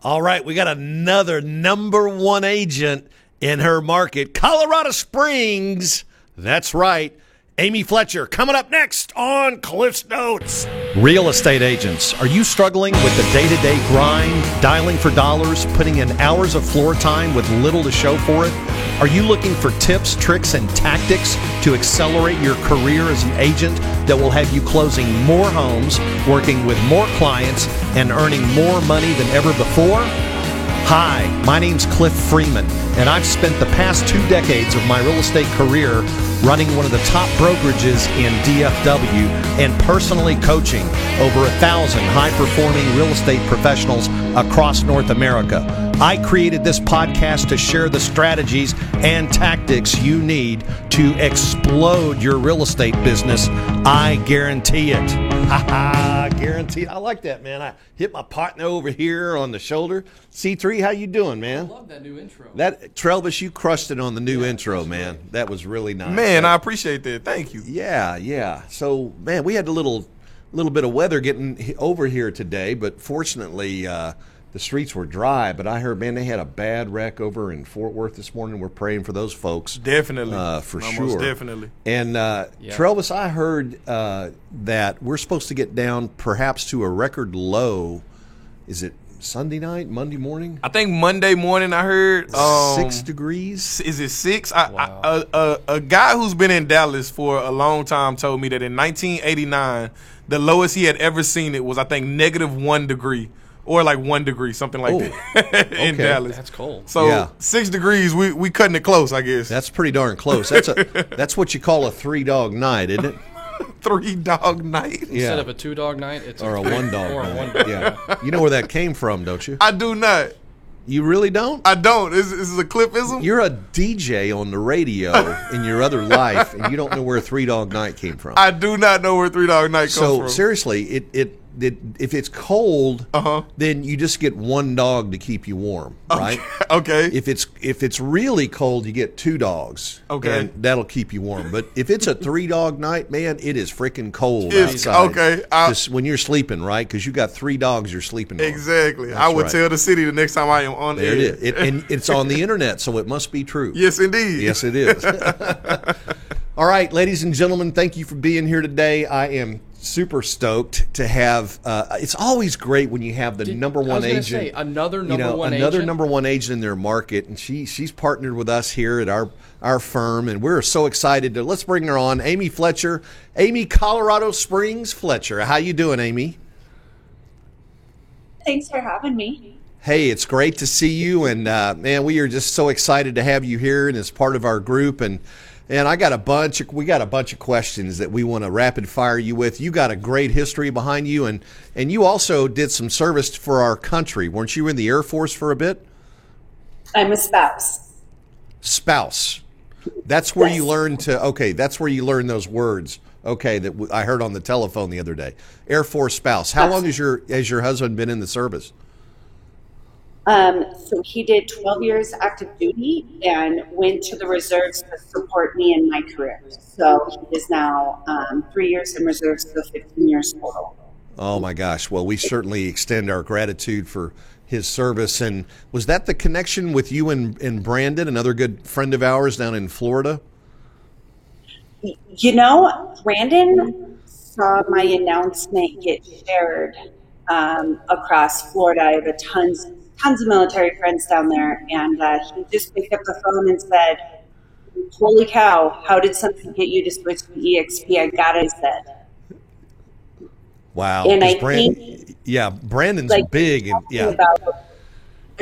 All right, we got another number one agent in her market, Colorado Springs. That's right. Amy Fletcher coming up next on Cliff's Notes. Real estate agents, are you struggling with the day-to-day grind, dialing for dollars, putting in hours of floor time with little to show for it? Are you looking for tips, tricks, and tactics to accelerate your career as an agent that will have you closing more homes, working with more clients, and earning more money than ever before? Hi, my name's Cliff Freeman, and I've spent the past 2 decades of my real estate career running one of the top brokerages in DFW and personally coaching over 1,000 high-performing real estate professionals across North America. I created this podcast to share the strategies and tactics you need to explode your real estate business. I guarantee it. Guaranteed. I like that, man. I hit my partner over here on the shoulder. C3, how you doing, man? I love that new intro. That Trelvis, you crushed it on the new intro, man. That was really nice. Man, I appreciate that. Thank you. Yeah. So, man, we had a little bit of weather getting over here today, but fortunately, the streets were dry. But I heard, man, they had a bad wreck over in Fort Worth this morning. We're praying for those folks. Definitely. For Almost sure. Definitely. And, Trelvis, I heard that we're supposed to get down perhaps to a record low. Is it Sunday night, Monday morning? I think Monday morning I heard 6 degrees. Is it 6? Wow. A guy who's been in Dallas for a long time told me that in 1989, the lowest he had ever seen it was, I think, -1 degree. Or like 1 degree, something like that in Dallas. That's cold. So 6 degrees, we cutting it close, I guess. That's pretty darn close. That's what you call a 3-dog night, isn't it? 3-dog night. Instead of a 2-dog night, it's or a 1-dog or a night. 1-dog. Yeah. You know where that came from, don't you? I do not. You really don't? I don't. This is a Cliffism? You're a DJ on the radio in your other life, and you don't know where 3-dog night came from. I do not know where 3-dog night comes from. So seriously, if it's cold, then you just get 1 dog to keep you warm, right? Okay. If it's really cold, you get 2 dogs. Okay. And that'll keep you warm. But if it's a 3-dog night, man, it is freaking cold outside. Okay. Just when you're sleeping, right? Because you got 3 dogs you're sleeping on. Exactly. That's I would right. tell the city the next time I am on There air. it is. And it's on the internet, so it must be true. Yes, indeed. Yes, it is. All right, ladies and gentlemen, thank you for being here today. I am super stoked to have. It's always great when you have the number one agent. Say, another number one agent in their market, and she's partnered with us here at our firm, and we're so excited to let's bring her on. Amy Fletcher, Amy Colorado Springs Fletcher. How you doing, Amy? Thanks for having me. Hey, it's great to see you, and man, we are just so excited to have you here and as part of our group. And we got a bunch of questions that we want to rapid fire you with. You got a great history behind you, and you also did some service for our country. Weren't you in the Air Force for a bit? I'm a spouse. Spouse. That's where Yes. you learn that's where you learn those words. Okay, that I heard on the telephone the other day. Air Force spouse. How long has your husband been in the service? So he did 12 years active duty and went to the reserves to support me in my career. So he is now 3 years in reserves, so 15 years total. Oh my gosh. Well, we certainly extend our gratitude for his service. And was that the connection with you and Brandon, another good friend of ours down in Florida? You know, Brandon saw my announcement get shared across Florida. I have tons of military friends down there, and he just picked up the phone and said, "Holy cow, how did something get you to switch to EXP? I got it," he said. Wow. And Brandon's like, big. And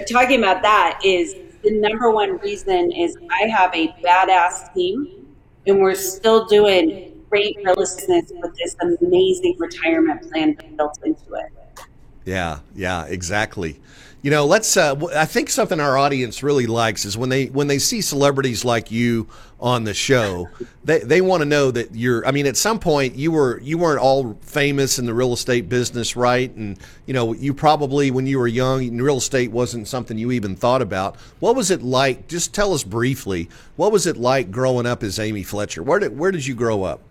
talking about that is the number one reason is I have a badass team, and we're still doing great real estate with this amazing retirement plan built into it. Yeah, exactly. You know, let's. I think something our audience really likes is when they see celebrities like you on the show, they want to know that you're. I mean, at some point you weren't all famous in the real estate business, right? And you know, you probably when you were young, real estate wasn't something you even thought about. What was it like? Just tell us briefly. What was it like growing up as Amy Fletcher? Where did you grow up?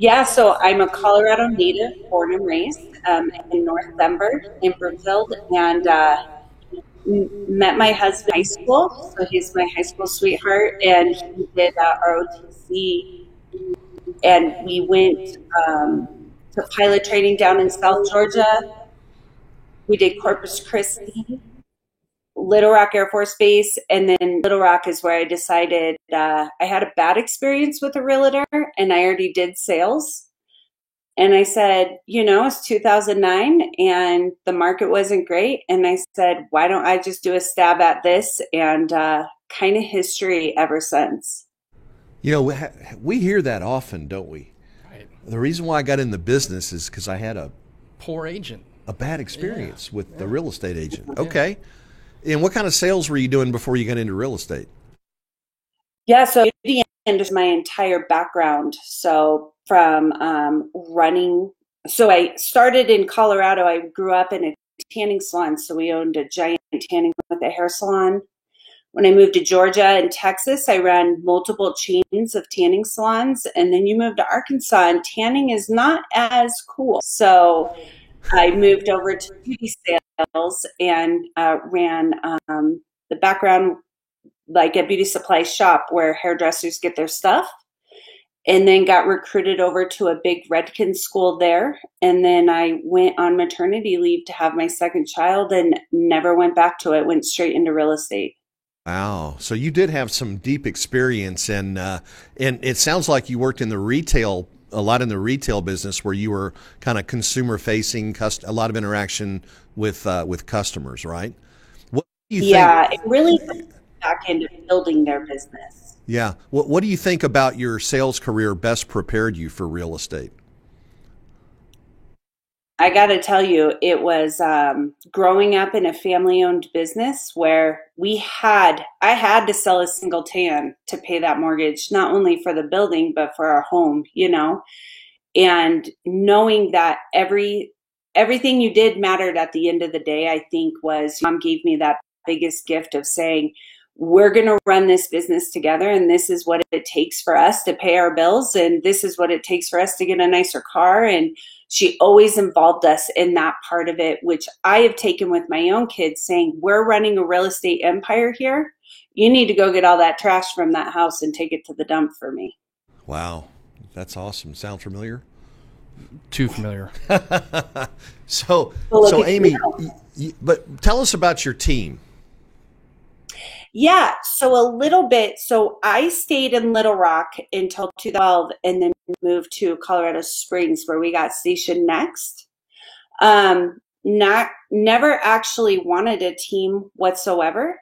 Yeah, so I'm a Colorado native, born and raised in North Denver, in Brookfield, and met my husband in high school, so he's my high school sweetheart, and he did ROTC, and we went to pilot training down in South Georgia. We did Corpus Christi, Little Rock Air Force Base, and then Little Rock is where I decided I had a bad experience with a realtor, and I already did sales. And I said, it's 2009 and the market wasn't great. And I said, why don't I just do a stab at this? And kind of history ever since. We hear that often, don't we? Right. The reason why I got in the business is because I had a poor agent, a bad experience with the real estate agent. Okay. And what kind of sales were you doing before you got into real estate? Yeah, so the end is my entire background. So from running, so I started in Colorado. I grew up in a tanning salon, so we owned a giant tanning with a hair salon. When I moved to Georgia and Texas, I ran multiple chains of tanning salons. And then you move to Arkansas, and tanning is not as cool. So I moved over to beauty sales and ran the background like a beauty supply shop where hairdressers get their stuff, and then got recruited over to a big Redken school there. And then I went on maternity leave to have my second child and never went back to it, went straight into real estate. Wow. So you did have some deep experience, and it sounds like you worked in the retail, a lot in the retail business where you were kind of consumer facing, a lot of interaction with customers, right? What do you think? It really back into building their business. Yeah. What do you think about your sales career best prepared you for real estate? I got to tell you, it was growing up in a family-owned business where I had to sell a single tan to pay that mortgage, not only for the building, but for our home, and knowing that everything you did mattered at the end of the day, I think Mom gave me that biggest gift of saying, we're going to run this business together, and this is what it takes for us to pay our bills, and this is what it takes for us to get a nicer car. And she always involved us in that part of it, which I have taken with my own kids, saying, we're running a real estate empire here. You need to go get all that trash from that house and take it to the dump for me. Wow. That's awesome. Sound familiar? Too familiar. So Amy, but tell us about your team. Yeah, so a little bit. So I stayed in Little Rock until 2012 and then moved to Colorado Springs where we got stationed next. Never actually wanted a team whatsoever.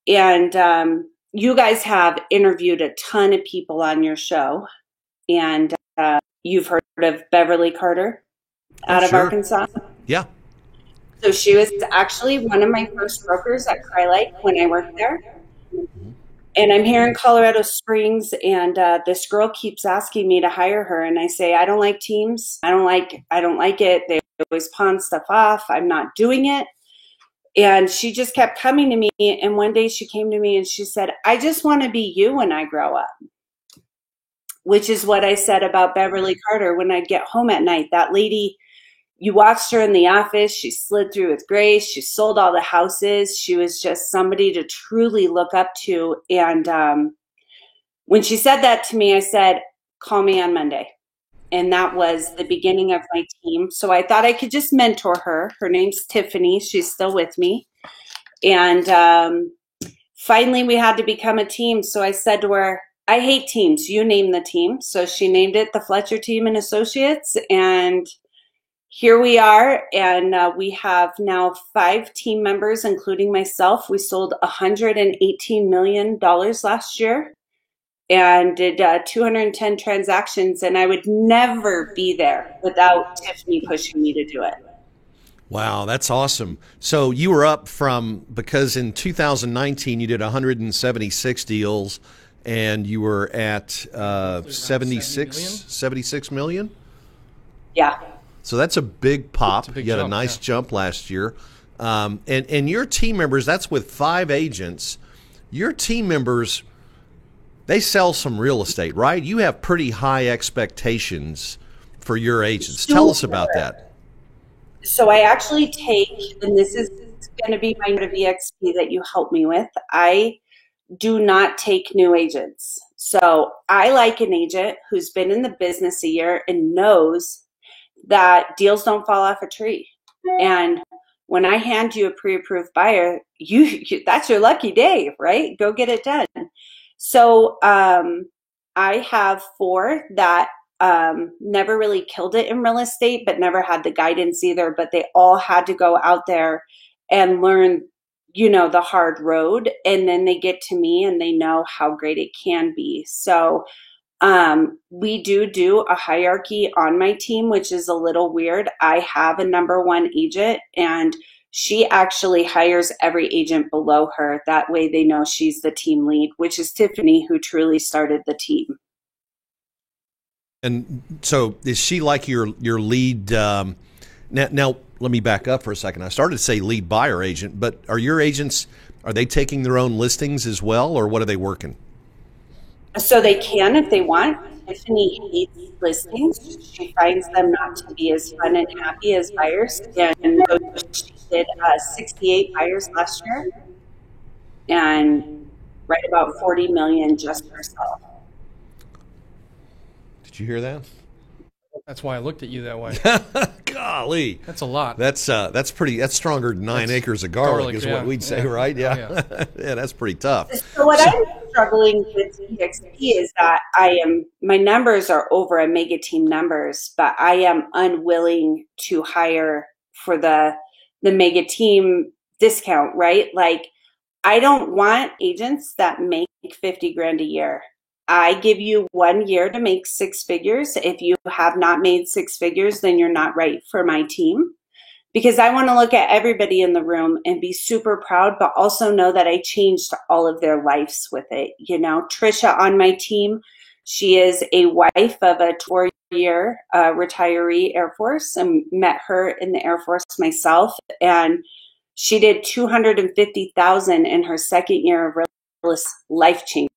And you guys have interviewed a ton of people on your show. And you've heard of Beverly Carter out of Arkansas? Yeah. So she was actually one of my first brokers at Crylite when I worked there. And I'm here in Colorado Springs, and this girl keeps asking me to hire her. And I say, I don't like teams. I don't like it. They always pawn stuff off. I'm not doing it. And she just kept coming to me. And one day she came to me and she said, I just want to be you when I grow up. Which is what I said about Beverly Carter when I'd get home at night. That lady, you watched her in the office. She slid through with grace. She sold all the houses. She was just somebody to truly look up to. And when she said that to me, I said, call me on Monday. And that was the beginning of my team. So I thought I could just mentor her. Her name's Tiffany. She's still with me. And finally, we had to become a team. So I said to her, I hate teams. You name the team. So she named it the Fletcher Team and Associates. And here we are, and we have now 5 team members, including myself. We sold $118 million last year and did 210 transactions, and I would never be there without Tiffany pushing me to do it. Wow, that's awesome. So you were up because in 2019 you did 176 deals, and you were at 76 million? Yeah. So that's a big pop. You had a nice jump last year. And your team members, that's with 5 agents. Your team members, they sell some real estate, right? You have pretty high expectations for your agents. Tell us about that. So I actually take, and this is going to be my note of EXP that you help me with. I do not take new agents. So I like an agent who's been in the business a year and knows that deals don't fall off a tree. And when I hand you a pre-approved buyer, you that's your lucky day, right? Go get it done. So I have 4 that never really killed it in real estate, but never had the guidance either. But they all had to go out there and learn, the hard road. And then they get to me and they know how great it can be. So we do a hierarchy on my team, which is a little weird. I have a number 1 agent, and she actually hires every agent below her. That way they know she's the team lead, which is Tiffany, who truly started the team. And so is she like your lead? Now, let me back up for a second. I started to say lead buyer agent, but are your agents, are they taking their own listings as well, or what are they working? So they can if they want. Tiffany hates listings. She finds them not to be as fun and happy as buyers. And she did 68 buyers last year and right about 40 million just herself. Did you hear that? That's why I looked at you that way. Golly, that's a lot. That's pretty. That's stronger than 9 acres of garlic, is what we'd say, right? Yeah, yeah, that's pretty tough. So what I'm struggling with EXP is that my numbers are over a mega team numbers, but I am unwilling to hire for the mega team discount, right? Like, I don't want agents that make 50 grand a year. I give you 1 year to make 6 figures. If you have not made 6 figures, then you're not right for my team, because I want to look at everybody in the room and be super proud, but also know that I changed all of their lives with it. Trisha on my team, she is a wife of a 4-year retiree Air Force, and met her in the Air Force myself. And she did $250,000 in her second year of life changing.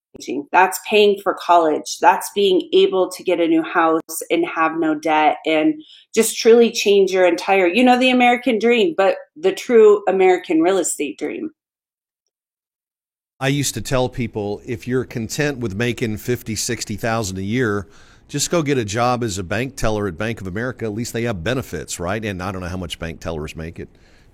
That's paying for college. That's being able to get a new house and have no debt and just truly change your entire, the American dream, but the true American real estate dream. I used to tell people, if you're content with making 50, 60,000 a year, just go get a job as a bank teller at Bank of America. At least they have benefits, right? And I don't know how much bank tellers make at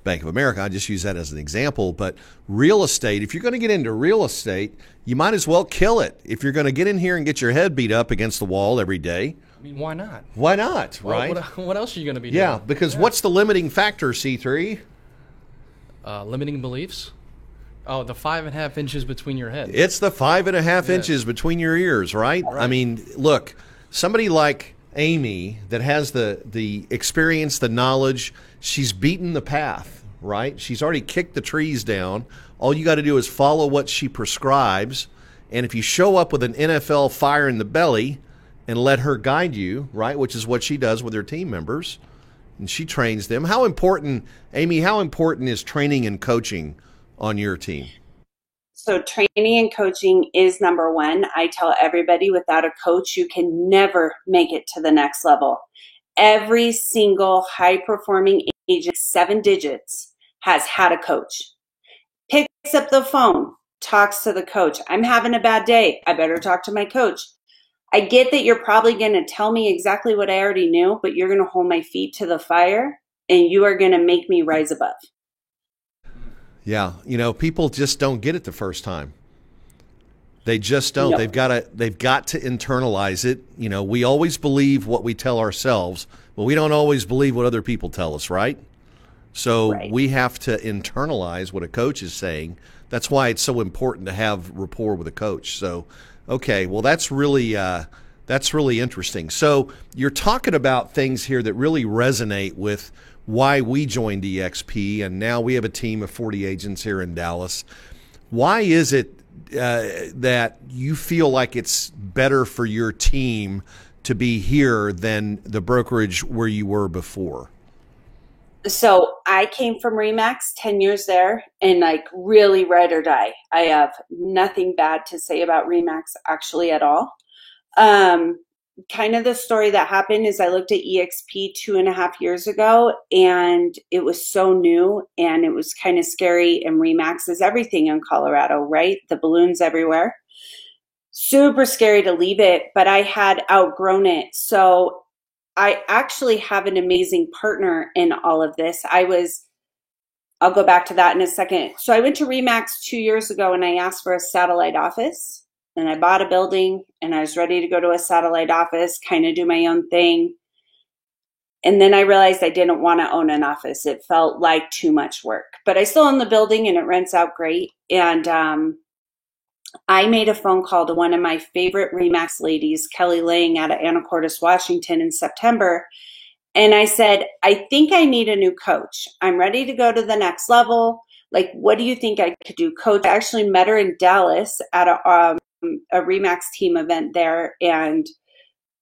Bank of America. I just use that as an example. But real estate, if you're going to get into real estate, you might as well kill it. If you're going to get in here and get your head beat up against the wall every day. I mean, why not? Why not, right? What else are you going to be doing? Yeah, because what's the limiting factor, C3? Limiting beliefs? Oh, the 5.5 inches between your head. It's the 5.5 inches between your ears, right? I mean, look, somebody like Amy that has the experience, the knowledge, she's beaten the path, right? She's already kicked the trees down. All you got to do is follow what she prescribes. And if you show up with an NFL fire in the belly and let her guide you, right, which is what she does with her team members, and she trains them. How important, Amy, how important is training and coaching on your team? So training and coaching is number 1. I tell everybody, without a coach, you can never make it to the next level. Every single high-performing agent, 7 digits, has had a coach. Picks up the phone, talks to the coach. I'm having a bad day. I better talk to my coach. I get that you're probably going to tell me exactly what I already knew, but you're going to hold my feet to the fire, and you are going to make me rise above. Yeah, people just don't get it the first time. They just don't. No. They've got to internalize it. We always believe what we tell ourselves, but we don't always believe what other people tell us, right? So we have to internalize what a coach is saying. That's why it's so important to have rapport with a coach. So, okay, well, that's really interesting. So you're talking about things here that really resonate with why we joined EXP, and now we have a team of 40 agents here in Dallas. Why is it that you feel like it's better for your team to be here than the brokerage where you were before? So I came from RE/MAX, 10 years there, and really ride or die. I have nothing bad to say about RE/MAX actually at all. kind of the story that happened is I looked at EXP 2.5 years ago, and it was so new and it was kind of scary. And RE/MAX is everything in Colorado, right? The balloons everywhere. Super scary to leave it, but I had outgrown it. So I actually have an amazing partner in all of this. I'll go back to that in a second. So I went to RE/MAX 2 years ago and I asked for a satellite office, and I bought a building and I was ready to go to a satellite office, kind of do my own thing. And then I realized I didn't want to own an office. It felt like too much work, but I still own the building and it rents out great. And I made a phone call to one of my favorite RE/MAX ladies, Kelly Lang, out of Anacortes, Washington in September. And I said, I think I need a new coach. I'm ready to go to the next level. Like, what do you think I could do, coach? I actually met her in Dallas at a RE/MAX team event there. And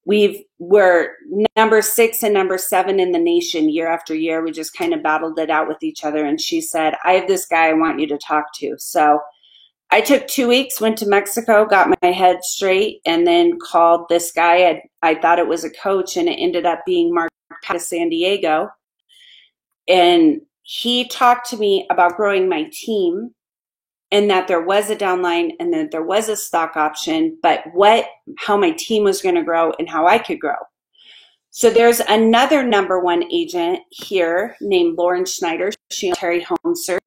we're number 6 and number 7 in the nation year after year. We just kind of battled it out with each other. And she said, I have this guy I want you to talk to. So I took 2 weeks, went to Mexico, got my head straight, and then called this guy. I thought it was a coach, and it ended up being Mark out of San Diego. And he talked to me about growing my team, and that there was a downline and that there was a stock option, but how my team was going to grow and how I could grow. So there's another number 1 agent here named Lauren Schneider. She's Military Home Search.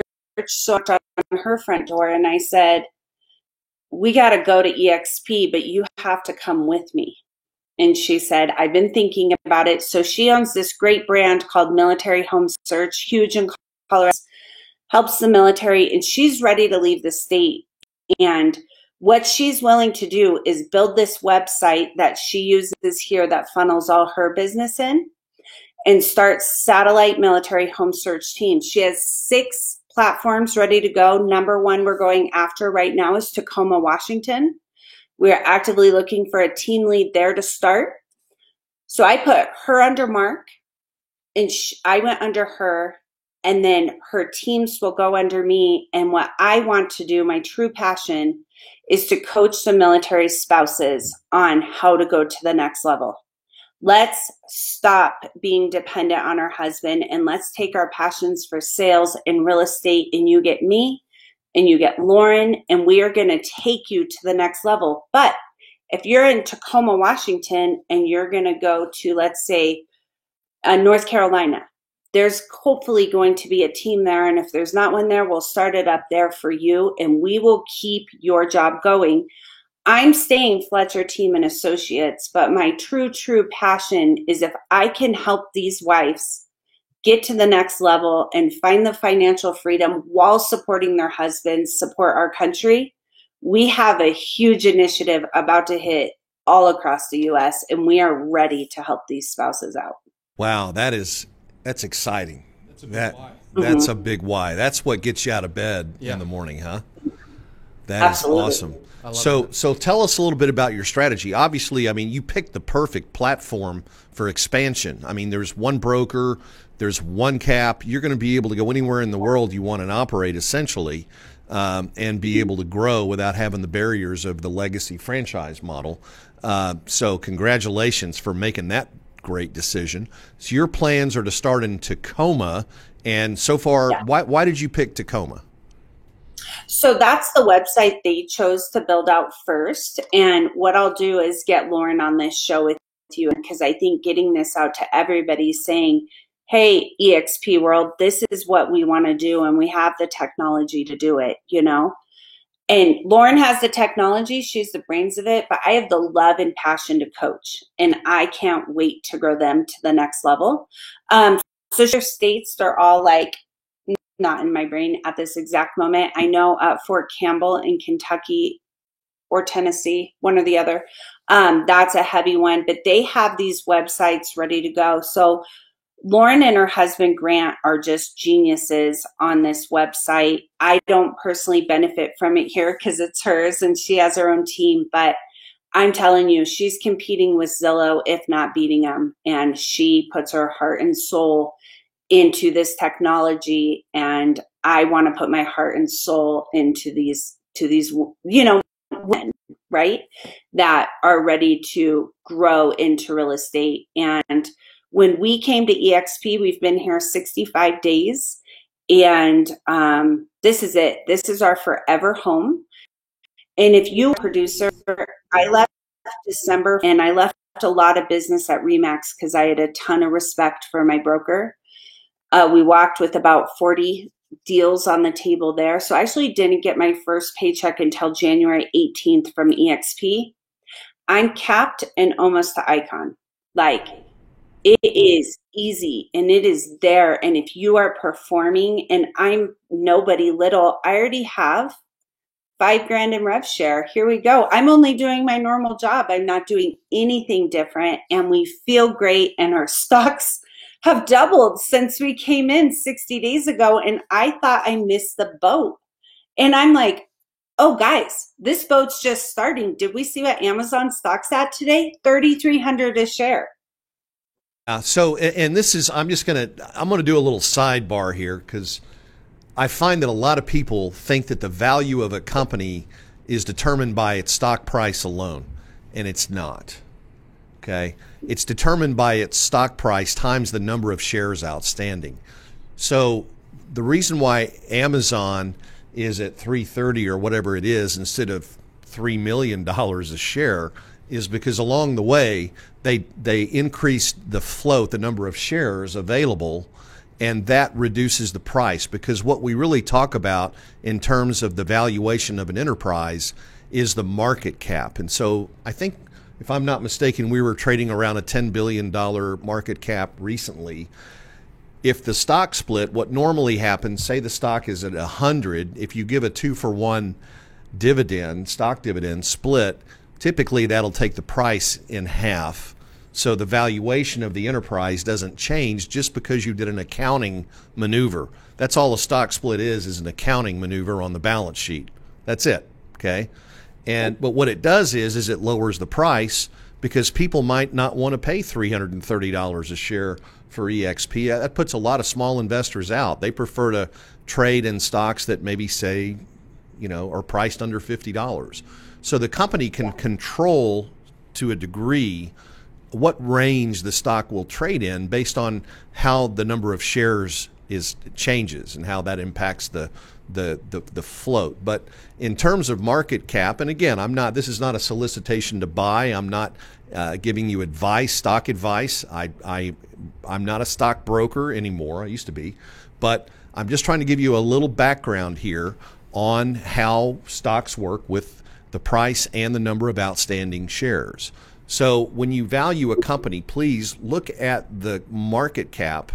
So I knocked on her front door and I said, we got to go to EXP, but you have to come with me. And she said, I've been thinking about it. So she owns this great brand called Military Home Search, huge in Colorado, helps the military, and she's ready to leave the state. And what she's willing to do is build this website that she uses here that funnels all her business in, and start satellite military home search teams. She has 6 platforms ready to go. Number 1 we're going after right now is Tacoma, Washington. We are actively looking for a team lead there to start. So I put her under Mark, and I went under her, and then her teams will go under me. And what I want to do, my true passion, is to coach the military spouses on how to go to the next level. Let's stop being dependent on our husband, and let's take our passions for sales and real estate, and you get me and you get Lauren, and we are going to take you to the next level. But if you're in Tacoma, Washington, and you're going to go to, let's say, North Carolina, there's hopefully going to be a team there. And if there's not one there, we'll start it up there for you, and we will keep your job going. I'm staying Fletcher Team and Associates, but my true passion is if I can help these wives get to the next level and find the financial freedom while supporting their husbands, support our country. We have a huge initiative about to hit all across the U.S., and we are ready to help these spouses out. Wow, that's exciting. That's a big why. That's what gets you out of bed in the morning, huh? That Absolutely. is awesome. So tell us a little bit about your strategy. Obviously, I mean, you picked the perfect platform for expansion. I mean, there's one broker, there's one cap. You're going to be able to go anywhere in the world you want and operate, essentially, and be able to grow without having the barriers of the legacy franchise model. So congratulations for making that great decision. So your plans are to start in Tacoma, and so far, why did you pick Tacoma? So that's the website they chose to build out first. And what I'll do is get Lauren on this show with you, because I think getting this out to everybody saying, hey, EXP world, this is what we want to do, and we have the technology to do it, you know? And Lauren has the technology, she's the brains of it, but I have the love and passion to coach, and I can't wait to grow them to the next level. So your states are all like, not in my brain at this exact moment. I know Fort Campbell in Kentucky or Tennessee, one or the other. That's a heavy one, but they have these websites ready to go. So Lauren and her husband Grant are just geniuses on this website. I don't personally benefit from it here because it's hers and she has her own team, but I'm telling you, she's competing with Zillow, if not beating them. And she puts her heart and soul into this technology, and I want to put my heart and soul into these, you know, women. right? That are ready to grow into real estate. And when we came to EXP, we've been here 65 days. And this is it. This is our forever home. And if you producer, I left December and I left a lot of business at Remax because I had a ton of respect for my broker. We walked with about 40 deals on the table there. So I actually didn't get my first paycheck until January 18th from EXP. I'm capped and almost the icon. Like, it is easy and it is there. And if you are performing, and I'm nobody little, I already have $5,000 in rev share. Here we go. I'm only doing my normal job. I'm not doing anything different. And we feel great. And our stocks have doubled since we came in 60 days ago. And I thought I missed the boat. And I'm like, oh, guys, this boat's just starting. Did we see what Amazon stock's at today? $3,300 a share. So, and this is, I'm going to do a little sidebar here because I find that a lot of people think that the value of a company is determined by its stock price alone, and it's not. Okay? It's determined by its stock price times the number of shares outstanding. So the reason why Amazon is at $330 or whatever it is instead of $3 million a share is because along the way they increased the float, the number of shares available, and that reduces the price, because what we really talk about in terms of the valuation of an enterprise is the market cap. And so I think, if I'm not mistaken, we were trading around a $10 billion market cap recently. If the stock split, what normally happens, say the stock is at 100, if you give a 2-for-1 dividend, stock dividend split, typically that'll take the price in half. So the valuation of the enterprise doesn't change just because you did an accounting maneuver. That's all a stock split is an accounting maneuver on the balance sheet. That's it, okay? But what it does is it lowers the price because people might not want to pay $330 a share for EXP. That puts a lot of small investors out. They prefer to trade in stocks that maybe say, are priced under $50. So the company can control to a degree what range the stock will trade in based on how the number of shares changes and how that impacts the float. But in terms of market cap, and again, this is not a solicitation to buy. I'm not giving you stock advice. I'm not a stock broker anymore. I used to be, but I'm just trying to give you a little background here on how stocks work with the price and the number of outstanding shares. So when you value a company, please look at the market cap,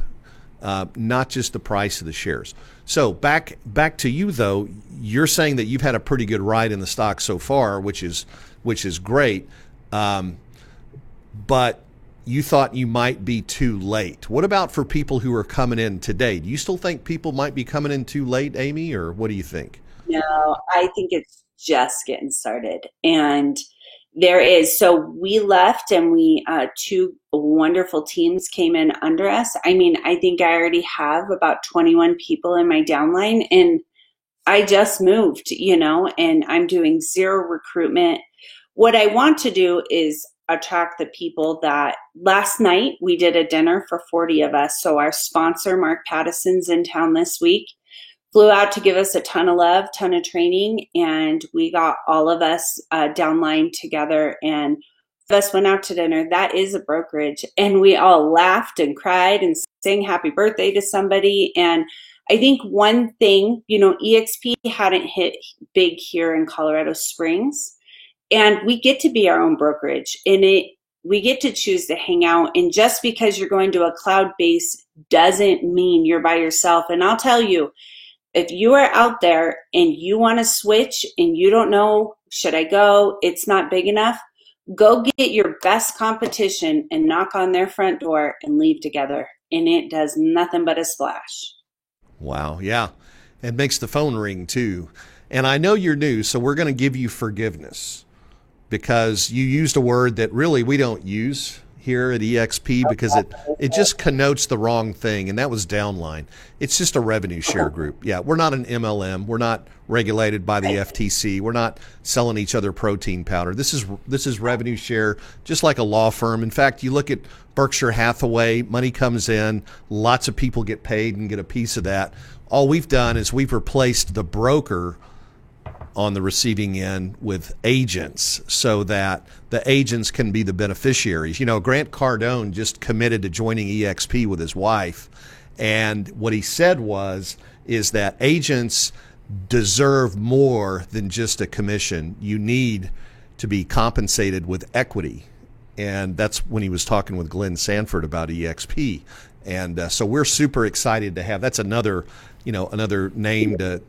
not just the price of the shares. So back to you, though. You're saying that you've had a pretty good ride in the stock so far, which is great. But you thought you might be too late. What about for people who are coming in today? Do you still think people might be coming in too late, Amy, or what do you think? No, I think it's just getting started. And so we left and two wonderful teams came in under us. I mean, I think I already have about 21 people in my downline, and I just moved, and I'm doing zero recruitment. What I want to do is attract the people that last night we did a dinner for 40 of us. So our sponsor, Mark Pattison's in town this week, flew out to give us a ton of love, ton of training, and we got all of us downline together and us went out to dinner. That is a brokerage. And we all laughed and cried and sang happy birthday to somebody. And I think one thing, EXP hadn't hit big here in Colorado Springs, and we get to be our own brokerage, and we get to choose to hang out. And just because you're going to a cloud base doesn't mean you're by yourself. And I'll tell you, if you are out there and you want to switch and you don't know, should I go? It's not big enough. Go get your best competition and knock on their front door and leave together. And it does nothing but a splash. Wow. Yeah. It makes the phone ring too. And I know you're new, so we're going to give you forgiveness because you used a word that really we don't use here at EXP because it just connotes the wrong thing, and that was downline. It's just a revenue share group. Yeah, we're not an MLM. We're not regulated by the FTC. We're not selling each other protein powder. This is revenue share, just like a law firm. In fact, you look at Berkshire Hathaway, money comes in, lots of people get paid and get a piece of that. All we've done is we've replaced the broker on the receiving end with agents so that the agents can be the beneficiaries. You know, Grant Cardone just committed to joining EXP with his wife. And what he said is that agents deserve more than just a commission. You need to be compensated with equity. And that's when he was talking with Glenn Sanford about EXP. And so we're super excited to have, that's another name to,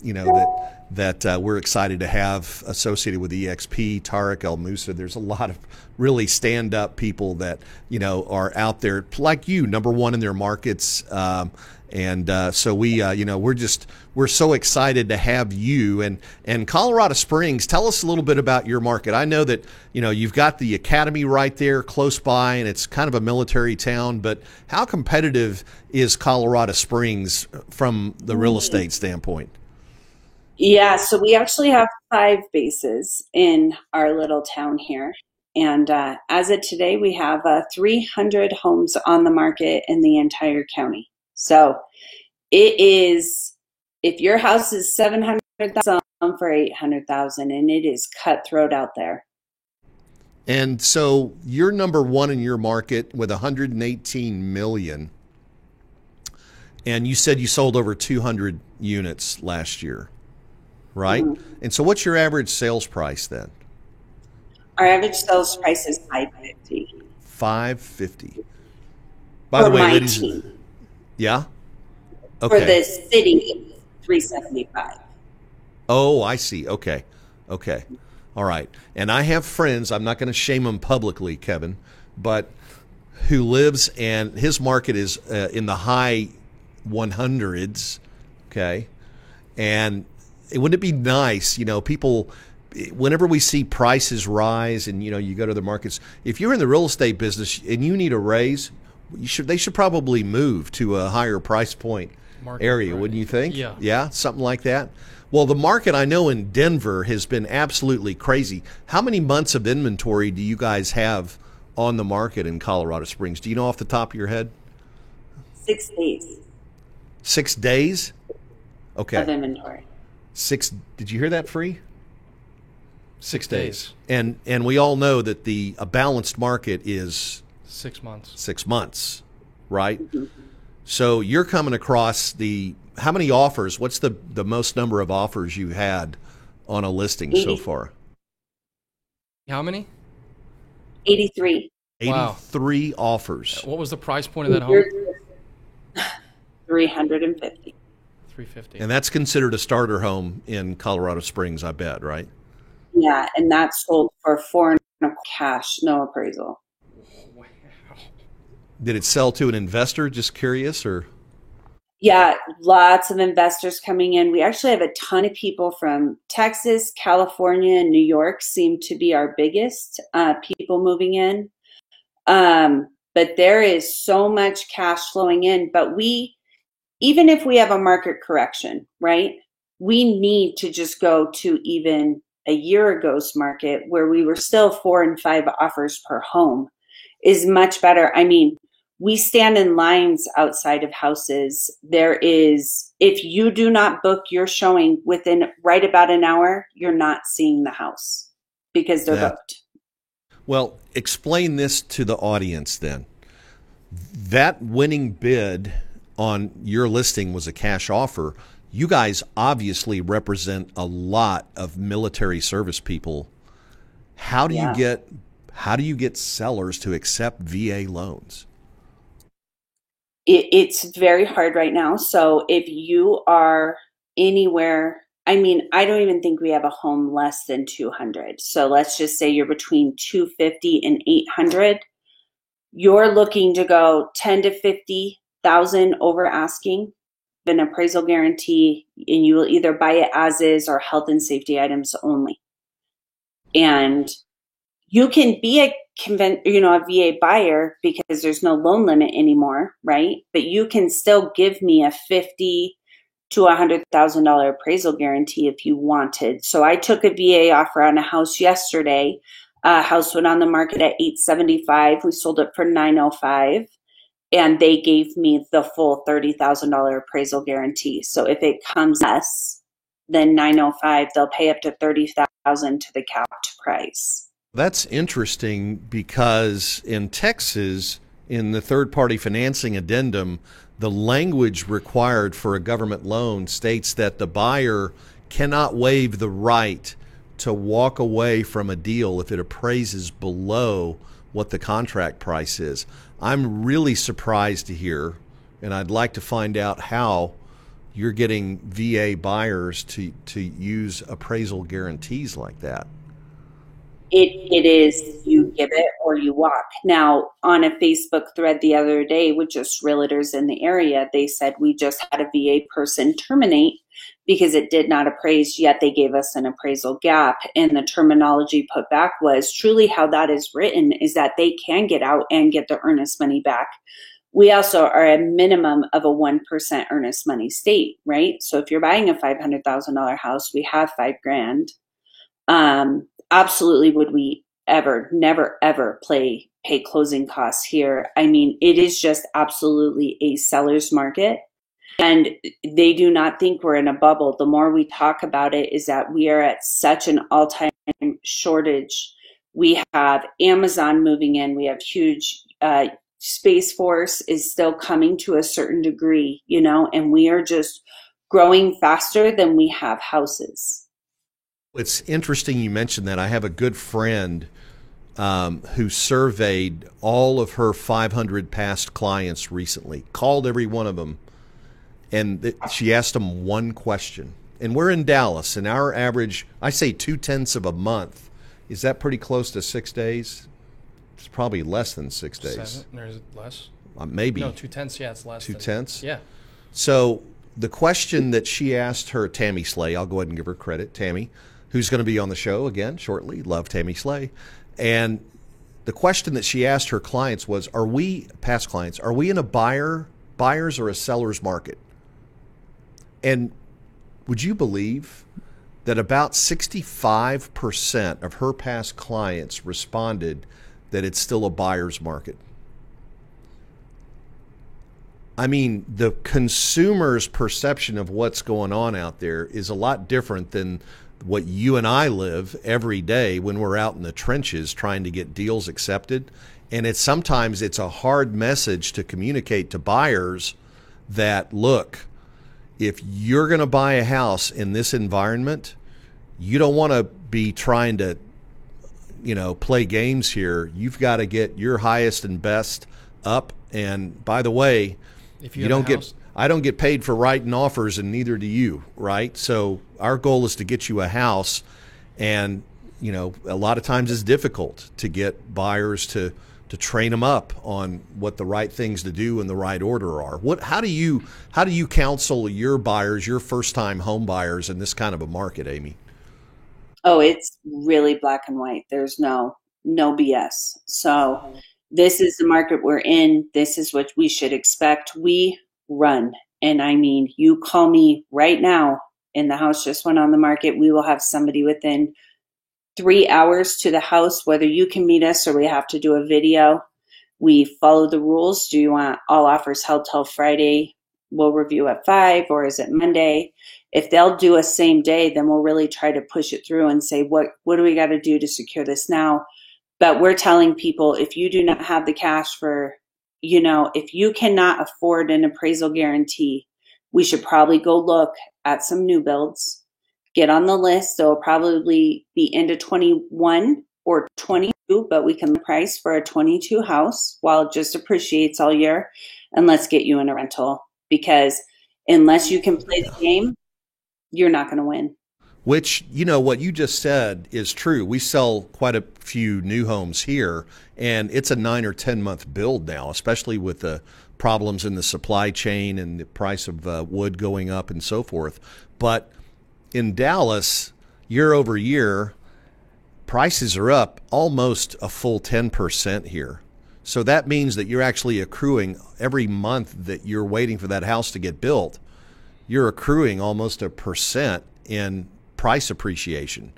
that we're excited to have associated with EXP, Tariq El Moussa. There's a lot of really stand-up people that, are out there like you, number one in their markets. So we're so excited to have you and Colorado Springs. Tell us a little bit about your market. I know that, you've got the academy right there close by and it's kind of a military town, but how competitive is Colorado Springs from the real estate standpoint? Yeah, so we actually have 5 bases in our little town here. And as of today, we have 300 homes on the market in the entire county. So it is, if your house is $700,000 for $800,000, and it is cutthroat out there. And so you're number one in your market with 118 million. And you said you sold over 200 units last year, right? Mm-hmm. And so what's your average sales price then? Our average sales price is $550. $550. By the way, ladies, yeah? Okay. For the city, $375. Oh, I see. Okay. All right. And I have friends, I'm not going to shame them publicly, Kevin, but who lives, and his market is in the high 100s, okay? And wouldn't it be nice, people, whenever we see prices rise and, you go to the markets, if you're in the real estate business and you need a raise, they should probably move to a higher price point area, wouldn't you think? Yeah, something like that. Well, the market I know in Denver has been absolutely crazy. How many months of inventory do you guys have on the market in Colorado Springs? Do you know off the top of your head? 6 days. 6 days? Okay. Of inventory. Did you hear that, Free? 6 days. And we all know that a balanced market is 6 months. 6 months, right? Mm-hmm. So you're coming across how many offers? What's the most number of offers you had on a listing 80. so far? How many? 83. 83 offers. What was the price point of that home? $350. $350. And that's considered a starter home in Colorado Springs, I bet, right? Yeah, and that's sold for $4.25 cash, no appraisal. Wow. Did it sell to an investor? Just curious, or? Yeah, lots of investors coming in. We actually have a ton of people from Texas, California, and New York seem to be our biggest people moving in. But there is so much cash flowing in. But even if we have a market correction, right, we need to just go to even a year ago's market where we were still 4 and 5 offers per home is much better. I mean, we stand in lines outside of houses. If you do not book your showing within right about an hour, you're not seeing the house because they're booked. Well, explain this to the audience then. That winning bid on your listing was a cash offer. You guys obviously represent a lot of military service people. How do you get sellers to accept VA loans? It's very hard right now. So if you are anywhere, I mean, I don't even think we have a home less than 200. So let's just say you're between 250 and 800. You're looking to go 10 to 50,000 over asking, an appraisal guarantee, and you will either buy it as is or health and safety items only. And you can be a a VA buyer because there's no loan limit anymore, right? But you can still give me a $50,000 to $100,000 appraisal guarantee if you wanted. So I took a VA offer on a house yesterday. House went on the market at $875. We sold it for $905, and they gave me the full $30,000 appraisal guarantee. So if it comes less than $905, they'll pay up to $30,000 to the capped price. That's interesting because in Texas, in the third-party financing addendum, the language required for a government loan states that the buyer cannot waive the right to walk away from a deal if it appraises below what the contract price is. I'm really surprised to hear, and I'd like to find out how you're getting VA buyers to use appraisal guarantees like that. It is you give it or you walk. Now, on a Facebook thread the other day with just realtors in the area, they said we just had a VA person terminate because it did not appraise, yet they gave us an appraisal gap. And the terminology put back was truly how that is written is that they can get out and get the earnest money back. We also are a minimum of a 1% earnest money state, right? So if you're buying a $500,000 house, we have $5,000. Absolutely would we never, ever pay closing costs here. I mean, it is just absolutely a seller's market. And they do not think we're in a bubble. The more we talk about it is that we are at such an all-time shortage. We have Amazon moving in. We have huge Space Force is still coming to a certain degree, and we are just growing faster than we have houses. It's interesting you mentioned that. I have a good friend who surveyed all of her 500 past clients recently, called every one of them, and she asked them one question. And we're in Dallas, and our average, I say 0.2 of a month. Is that pretty close to 6 days? It's probably less than 6 days. 7, or is it less? Maybe. No, 0.2, yeah, it's less. 0.2? Yeah. So the question that she asked her, Tammy Slay, I'll go ahead and give her credit, Tammy, who's going to be on the show again shortly. Love Tammy Slay. And the question that she asked her clients was, past clients, are we in a buyer's or a seller's market? And would you believe that about 65% of her past clients responded that it's still a buyer's market? I mean, the consumer's perception of what's going on out there is a lot different than what you and I live every day when we're out in the trenches trying to get deals accepted. And sometimes it's a hard message to communicate to buyers that, look, if you're going to buy a house in this environment, you don't want to be trying to, play games here. You've got to get your highest and best up. And by the way, if I don't get paid for writing offers, and neither do you, right? So our goal is to get you a house, and a lot of times it's difficult to get buyers to train them up on what the right things to do in the right order are. How do you counsel your buyers, your first-time home buyers in this kind of a market, Amy? Oh, it's really black and white. There's no BS. So this is the market we're in. This is what we should expect. We run. And I mean, you call me right now, and the house just went on the market. We will have somebody within 3 hours to the house, whether you can meet us or we have to do a video. We follow the rules. Do you want all offers held till Friday? We'll review at 5, or is it Monday? If they'll do a same day, then we'll really try to push it through and say, what do we got to do to secure this now? But we're telling people, if you do not have the cash for, if you cannot afford an appraisal guarantee, we should probably go look at some new builds, get on the list. They'll probably be into 21 or 22, but we can price for a 22 house while it just appreciates all year. And let's get you in a rental, because unless you can play the game, you're not going to win. Which, what you just said is true. We sell quite a few new homes here, and it's a 9 or 10 month build now, especially with the problems in the supply chain and the price of wood going up and so forth. But in Dallas, year over year, prices are up almost a full 10% here. So that means that you're actually accruing every month that you're waiting for that house to get built. You're accruing almost 1% in price appreciation.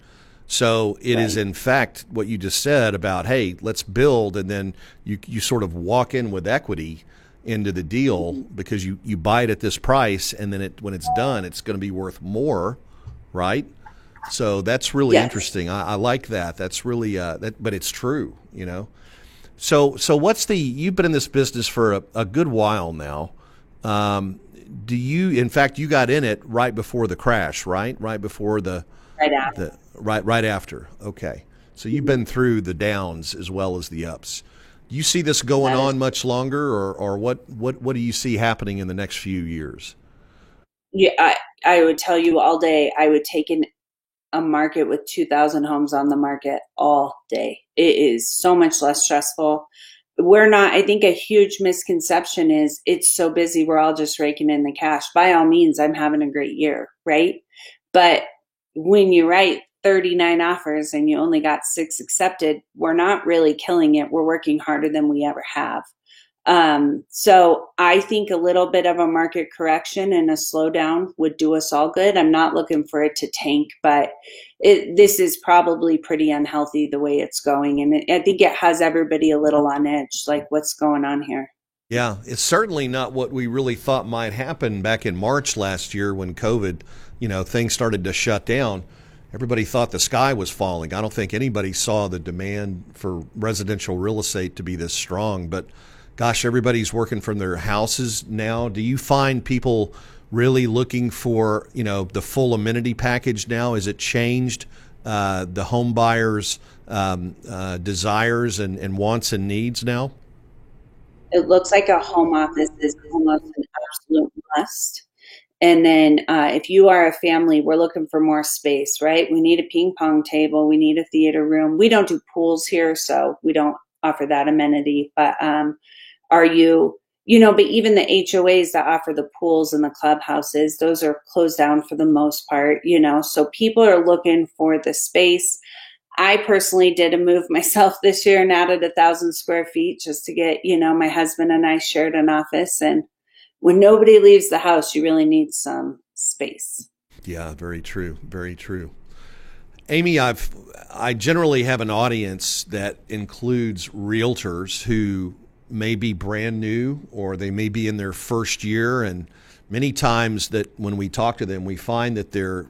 So it is in fact what you just said about, hey, let's build, and then you sort of walk in with equity into the deal because you buy it at this price, and then when it's done, it's going to be worth more, right? So that's really interesting. I like that. That's really but it's true, you know. So you've been in this business for a good while now. In fact, you got in it right before the crash, right? Right before right after. Okay. So you've been through the downs as well as the ups. Do you see this going on much longer, or what do you see happening in the next few years? Yeah, I would tell you all day, I would take a market with 2,000 homes on the market all day. It is so much less stressful. I think a huge misconception is it's so busy, we're all just raking in the cash. By all means, I'm having a great year, right? But when you write 39 offers and you only got 6 accepted, we're not really killing it. We're working harder than we ever have. So I think a little bit of a market correction and a slowdown would do us all good. I'm not looking for it to tank, but this is probably pretty unhealthy the way it's going. And I think it has everybody a little on edge, like what's going on here. Yeah, it's certainly not what we really thought might happen back in March last year when COVID, things started to shut down. Everybody thought the sky was falling. I don't think anybody saw the demand for residential real estate to be this strong, but gosh, everybody's working from their houses now. Do you find people really looking for, the full amenity package now? Has it changed the home buyers' desires and wants and needs now? It looks like a home office is almost an absolute must. And then if you are a family, we're looking for more space, right? We need a ping pong table. We need a theater room. We don't do pools here, so we don't offer that amenity. But but even the HOAs that offer the pools and the clubhouses, those are closed down for the most part, so people are looking for the space. I personally did a move myself this year and added 1,000 square feet just to get, my husband and I shared an office. And when nobody leaves the house, you really need some space. Yeah, very true. Very true. Amy, I generally have an audience that includes realtors who may be brand new or they may be in their first year, and many times that when we talk to them, we find that they're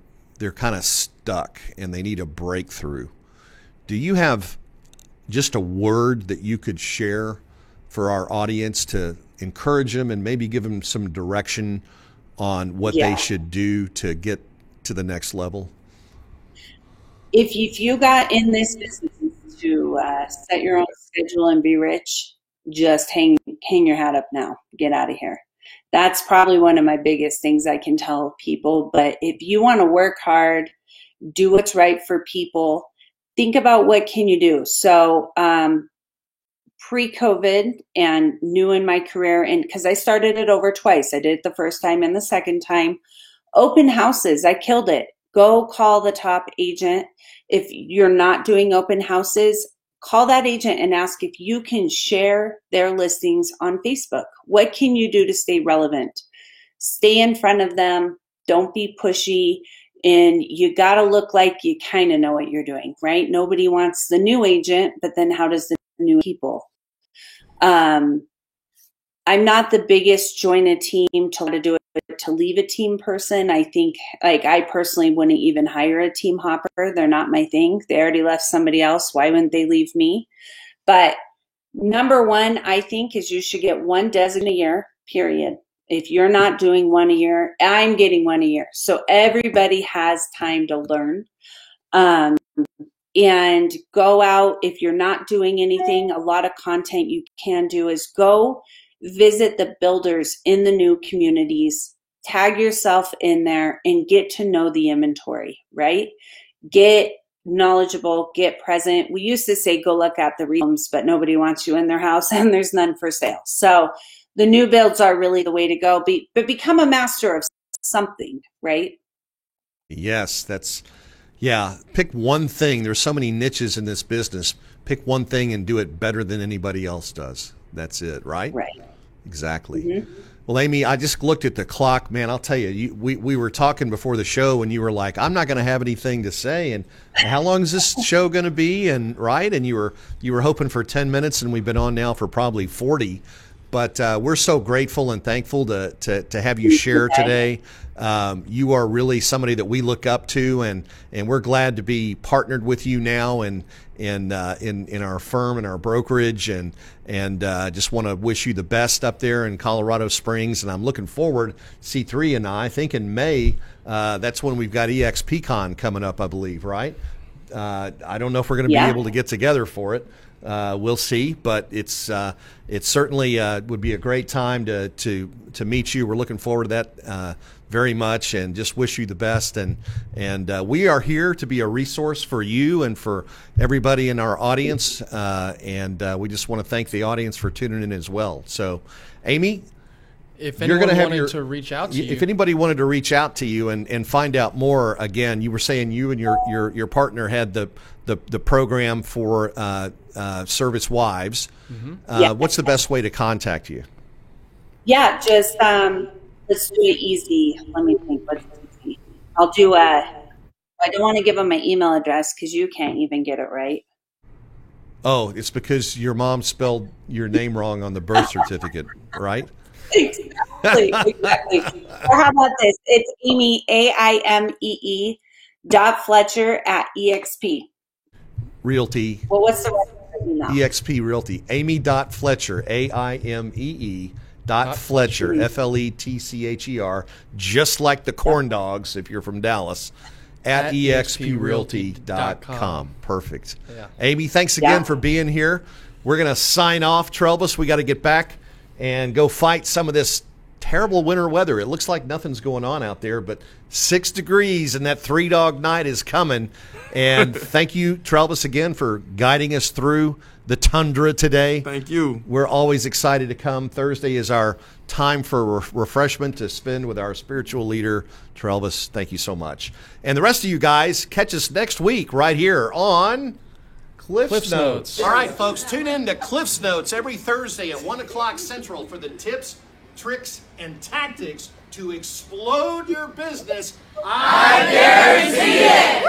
kind of stuck and they need a breakthrough. Do you have just a word that you could share for our audience to encourage them and maybe give them some direction on what they should do to get to the next level? If you got in this business to set your own schedule and be rich, just hang your hat up now. Get out of here. That's probably one of my biggest things I can tell people. But if you want to work hard, do what's right for people, think about what can you do. So pre-COVID and new in my career, and because I started it over twice. I did it the first time and the second time. Open houses, I killed it. Go call the top agent. If you're not doing open houses, call that agent and ask if you can share their listings on Facebook. What can you do to stay relevant? Stay in front of them. Don't be pushy. And you got to look like you kind of know what you're doing, right? Nobody wants the new agent, but then how does the new people? I'm not the biggest join a team to do it, to leave a team person. I think I personally wouldn't even hire a team hopper. They're not my thing. They already left somebody else. Why wouldn't they leave me? But number one, I think, is you should get one design a year, period. If you're not doing one a year, I'm getting one a year. So everybody has time to learn. And go out. If you're not doing anything, a lot of content you can do is go visit the builders in the new communities, tag yourself in there and get to know the inventory, right? Get knowledgeable, get present. We used to say, go look at the homes, but nobody wants you in their house and there's none for sale. So the new builds are really the way to go, but become a master of something, right? Yes, Yeah, pick one thing. There's so many niches in this business. Pick one thing and do it better than anybody else does. That's it, right? Right. Exactly. Mm-hmm. Well, Amy, I just looked at the clock. Man, I'll tell you, we were talking before the show, and you were like, I'm not going to have anything to say. And how long is this show going to be? And right? And you were hoping for 10 minutes, and we've been on now for probably 40. But we're so grateful and thankful to have you share today. You are really somebody that we look up to, and we're glad to be partnered with you now and in our firm and our brokerage, and just want to wish you the best up there in Colorado Springs. And I'm looking forward, C3 and I think in May, that's when we've got EXPCon coming up, I believe, right? I don't know if we're going to be able to get together for it. We'll see, but it's certainly would be a great time to meet you. We're looking forward to that very much, and just wish you the best. And we are here to be a resource for you and for everybody in our audience. And we just want to thank the audience for tuning in as well. So, Amy, if anyone wanted to reach out to you, if anybody wanted to reach out to you and find out more, again, you were saying you and your partner had the program for service wives. Mm-hmm. What's the best way to contact you? Yeah, just let's do it easy. Let me think. What's easy? I'll do I don't want to give them my email address because you can't even get it right. Oh, it's because your mom spelled your name wrong on the birth certificate, right? Exactly. Or how about this? It's Amy, AIMEE .Fletcher @EXP Realty. Well, what's the rest of the email? EXP Realty. Amy.Fletcher, AIMEE .Fletcher, FLETCHER, just like the corn dogs if you're from Dallas, at exprealty.com. Perfect. Yeah. Amy, thanks again for being here. We're going to sign off, Trelvis. We got to get back and go fight some of this terrible winter weather. It looks like nothing's going on out there, but 6 degrees and that 3-dog night is coming. And thank you, Trelvis, again for guiding us through the tundra today. Thank you. We're always excited to come. Thursday is our time for refreshment to spend with our spiritual leader, Trelvis. Thank you so much. And the rest of you guys, catch us next week right here on Cliff's Notes. All right, folks, tune in to Cliff's Notes every Thursday at 1 o'clock Central for the tips, tricks, and tactics to explode your business. I guarantee it!